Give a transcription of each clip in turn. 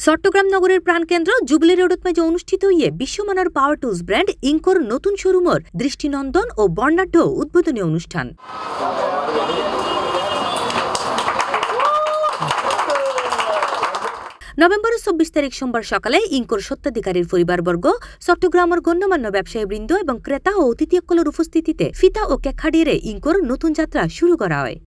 চট্টগ্রাম নগরের প্রাণকেন্দ্র জুবিলি রোডত মাঝে অনুষ্ঠিত হয়ে বিশ্বমানের পাওয়ার টুলস ব্র্যান্ড ইঙ্কোর নতুন শোরুমের দৃষ্টিনন্দন ও বর্ণাঢ্য উদ্বোধনী অনুষ্ঠান। নভেম্বরের 24 তারিখ সোমবার সকালে ইঙ্কোর স্বত্বাধিকারীর পরিবারবর্গ, চট্টগ্রামের গণ্যমান্য ব্যবসায়ীবৃন্দ এবং ক্রেতা ও অতিথিসকলের উপস্থিতিতে ফিতা ও কেক খাড়িয়ে ইঙ্কোর নতুন যাত্রা শুরু করা হয়।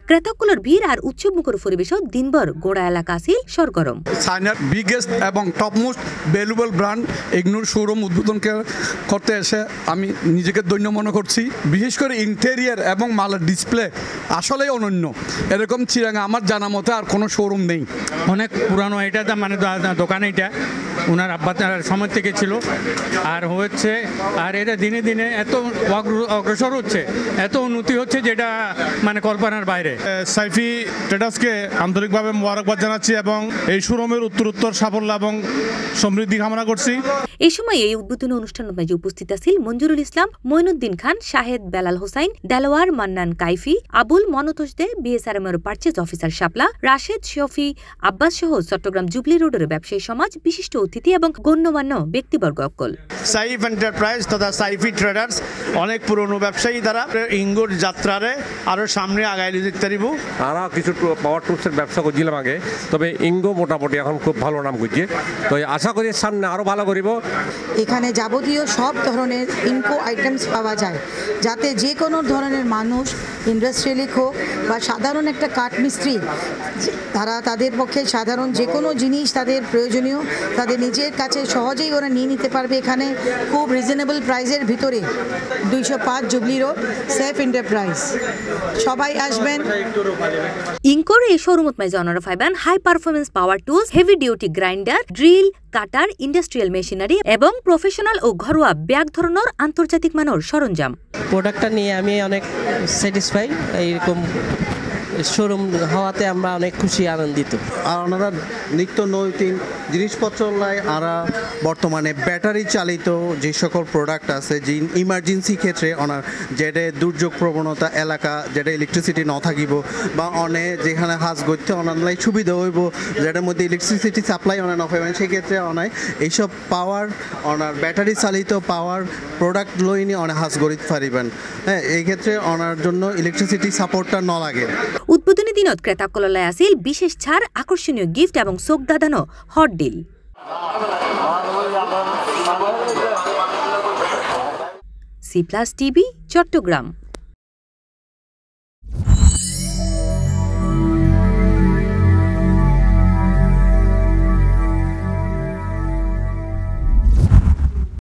ক্রেতাকুলোর ভিড় আর উৎসবমুখর পরিবেশও দিনভর গোড়া এলাকা আছিল সরগরম। চায়নার বিগেস্ট এবং topmost valuable brand ignore showroom উদ্বোধন করতে এসে আমি নিজেকে ধন্য মনে করছি। বিশেষ করে ইন্টেরিয়ার এবং মালের ডিসপ্লে আসলেই অনন্য। এরকম চিরাঙ্গা আমার জানা মতে আর কোনো শোরুম নেই। অনেক পুরানো এটা মানে দোকান, এটা ওনার আব্বার সময় থেকে ছিল আর হচ্ছে, আর এটা দিনে দিনে এত অগ্রসর হচ্ছে, এত উন্নতি হচ্ছে যেটা মানে কল্পনার বাইরে। সাইফি ট্রেডার্সকে আন্তরিকভাবে মোবারকবাদ জানাচ্ছি এবং এই শোরুমের উত্তরোত্তর সাফল্য এবং সমৃদ্ধি কামনা করছি। এই সময় এই উদ্বোধনী অনুষ্ঠানের মাঝে উপস্থিত আছেন মঞ্জুরুল ইসলাম, মঈনুদ্দিন খান, শাহেদ বেলাল হোসাইন, দেলোয়ার মান্নান কাইফি, আবুল মনতোষ দে, বিএসআরএমের পারচেজ অফিসার শাপলা, রাশেদ শফি, আব্বাস সহ চট্টগ্রাম জুবিলি রোডের ব্যবসায়ী সমাজ, বিশিষ্ট অতিথি এবং গণ্যমান্য ব্যক্তিবর্গ অকল। সাইফ এন্টারপ্রাইজ তথা সাইফি ট্রেডার্স অনেক পুরনো ব্যবসায়ী দ্বারা ইঙ্গোর যাত্রারে আরো সামনে আগাই দিতে পারিব। আর কিছু পাওয়ার টুলসের ব্যবসা করছিলাম আগে, তবে ইঙ্গো মোটামুটি এখন খুব ভালো নাম করছে, তো আশা করি সামনে আরো ভালো করিব। এখানে যাবতীয় সব ধরনের ইনকো আইটেমস পাওয়া যায়, যাতে যে কোনো ধরনের মানুষ, ইন্ডাস্ট্রিয়ালিক হোক বা সাধারণ একটা কাঠমিস্ত্রি, তারা তাদের পক্ষে সাধারণ যে কোনো জিনিস তাদের প্রয়োজনীয় তাদের নিজের কাছে সহজেই ওরা নিয়ে নিতে পারবে। এখানে খুব রিজনেবল প্রাইসের ভিতরে 205 জুবিলি রোড সেফ এন্টারপ্রাইজ, সবাই আসবেন। ইঙ্কোর এই শোরুমত মাঝে অনারা পাইবেন high performance power tools, heavy duty grinder, drill, cutter, industrial machinery এবং প্রফেশনাল ও ঘরোয়া ব্যাগ ধরনের আন্তর্জাতিক মানের সরঞ্জাম। প্রোডাক্টটা নিয়ে আমি অনেক স্যাটিসফাই। এইরকম শোরুম হওয়াতে আমরা অনেক খুশি, আনন্দিত। আর ওনারা নিত্য নৈতিক জিনিসপত্র লাই আর বর্তমানে ব্যাটারি চালিত যে সকল প্রোডাক্ট আছে, যে ইমার্জেন্সি ক্ষেত্রে ওনার যেটা দুর্যোগ প্রবণতা এলাকা যেটা ইলেকট্রিসিটি ন থাকিব বা অনে যেখানে হাজ করতে অনার সুবিধা হইব, যেটার মধ্যে ইলেকট্রিসিটি সাপ্লাই অনেক ন পাইবেন, সেক্ষেত্রে অনেক এইসব পাওয়ার ওনার ব্যাটারি চালিত পাওয়ার প্রোডাক্ট লই নিয়ে অনেক হাজ গড়িতে পারিবেন। হ্যাঁ, এই ক্ষেত্রে ওনার জন্য ইলেকট্রিসিটি সাপোর্টটা ন লাগে। উদ্বোধনী দিনত ক্রেতাকললায় আছিল বিশেষ ছাড়, আকর্ষণীয় গিফট এবং চোখ দাদানো hot deal. C+ TV Chittagong.